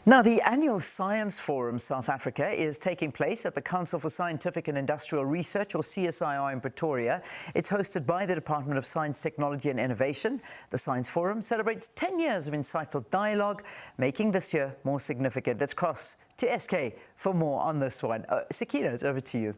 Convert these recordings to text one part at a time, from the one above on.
Now, the annual Science Forum South Africa is taking place at the Council for Scientific and Industrial Research, or CSIR, in Pretoria. It's hosted by the Department of Science, Technology and Innovation. The Science Forum celebrates 10 years of insightful dialogue, making this year more significant. Let's cross to SK for more on this one. Sakina, it's over to you.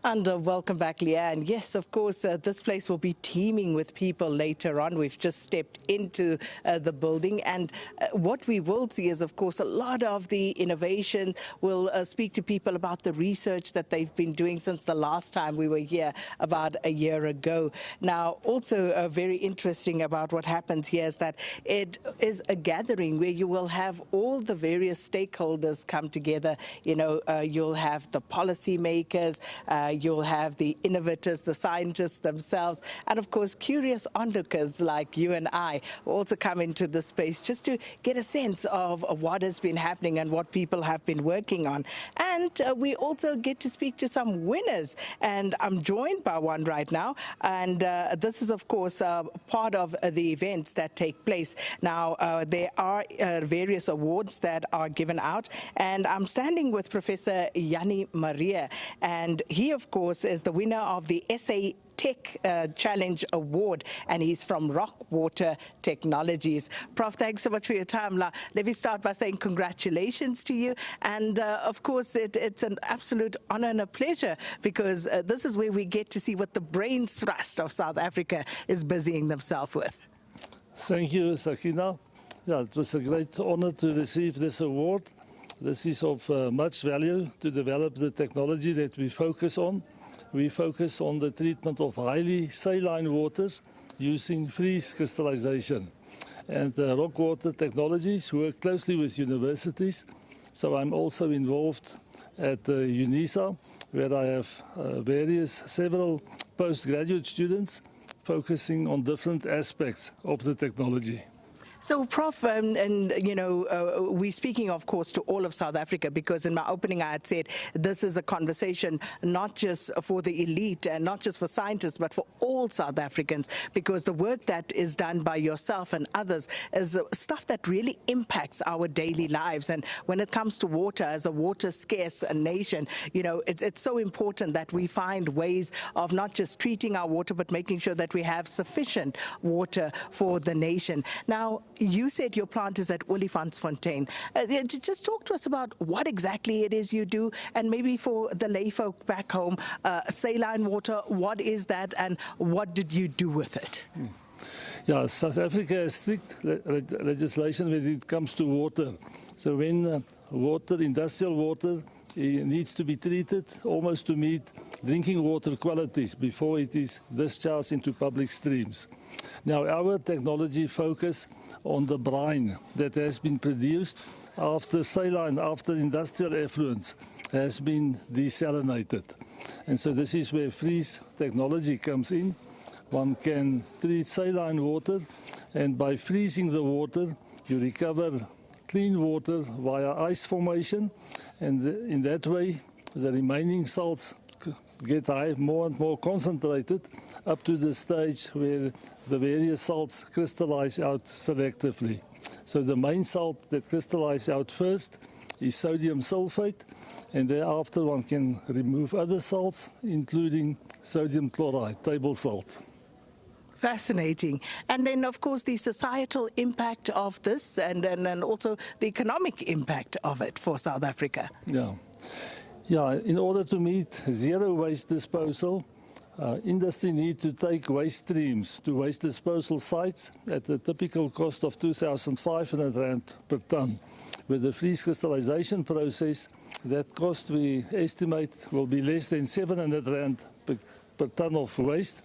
And welcome back, Leanne. Yes, of course, this place will be teeming with people later on. We've just stepped into the building, and what we will see is, of course, a lot of the innovation. We'll speak to people about the research that they've been doing since the last time we were here about a year ago. Now, also very interesting about what happens here is that it is a gathering where you will have all the various stakeholders come together. You know, you'll have the policymakers, you'll have the innovators, the scientists themselves, and of course curious onlookers like you and I will also come into this space just to get a sense of what has been happening and what people have been working on. And we also get to speak to some winners, and I'm joined by one right now, and this is of course part of the events that take place. Now there are various awards that are given out, and I'm standing with Professor Maree, and he of course is the winner of the SA Tech Challenge Award, and he's from Rockwater Technologies. Prof, thanks so much for your time. Let me start by saying congratulations to you, and of course it's an absolute honor and a pleasure, because this is where we get to see what the brains thrust of South Africa is busying themselves with. Thank you, Sakina. Yeah, it was a great honor to receive this award. This is of much value to develop the technology that we focus on. We focus on the treatment of highly saline waters using freeze crystallization. And Rockwater Technologies work closely with universities. So I'm also involved at UNISA, where I have several postgraduate students focusing on different aspects of the technology. So, Prof, and you know, we're speaking, of course, to all of South Africa, because in my opening I had said this is a conversation not just for the elite and not just for scientists, but for all South Africans, because the work that is done by yourself and others is stuff that really impacts our daily lives. And when it comes to water, as a water-scarce nation, you know, it's so important that we find ways of not just treating our water, but making sure that we have sufficient water for the nation. Now, you said your plant is at Olifantsfontein. Just talk to us about what exactly it is you do, and maybe for the lay folk back home, saline water, what is that and what did you do with it? Yeah, South Africa has strict legislation when it comes to water. So when industrial water, it needs to be treated almost to meet drinking water qualities before it is discharged into public streams. Now, our technology focus on the brine that has been produced after industrial effluents has been desalinated. And so this is where freeze technology comes in. One can treat saline water, and by freezing the water, you recover clean water via ice formation, and in that way the remaining salts get more and more concentrated up to the stage where the various salts crystallize out selectively. So the main salt that crystallizes out first is sodium sulfate, and thereafter one can remove other salts, including sodium chloride, table salt. Fascinating. And then, of course, the societal impact of this, and also the economic impact of it for South Africa. Yeah, in order to meet zero waste disposal, industry need to take waste streams to waste disposal sites at a typical cost of 2,500 Rand per ton. With the freeze crystallization process, that cost we estimate will be less than 700 Rand per ton of waste.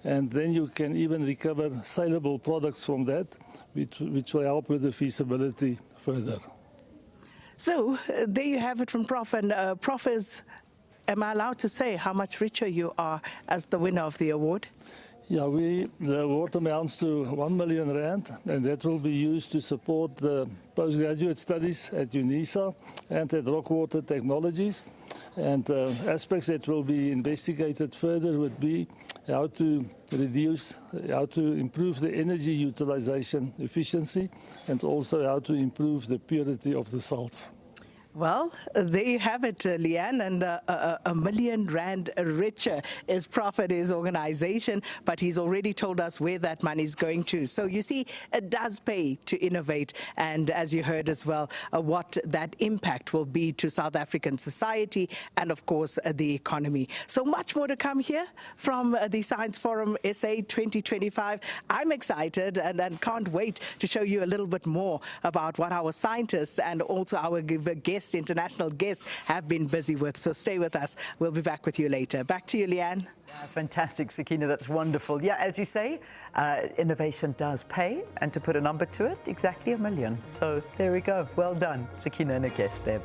And then you can even recover saleable products from that, which will help with the feasibility further. So there you have it from Prof. And Prof, am I allowed to say how much richer you are as the winner of the award? Yeah, the award amounts to 1 million rand, and that will be used to support the postgraduate studies at UNISA and at Rockwater Technologies. And aspects that will be investigated further would be how to improve the energy utilization efficiency, and also how to improve the purity of the salts. Well, there you have it, Leanne, and a million rand richer is Prof at his organization, but he's already told us where that money is going to. So you see, it does pay to innovate, and as you heard as well, what that impact will be to South African society and, of course, the economy. So much more to come here from the Science Forum SA 2025. I'm excited and can't wait to show you a little bit more about what our scientists and also our guests, international guests, have been busy with. So stay with us. We'll be back with you later. Back to you, Leanne. Yeah, fantastic, Sakina. That's wonderful. Yeah, as you say, innovation does pay, and to put a number to it, exactly 1 million. So there we go. Well done, Sakina and a guest there.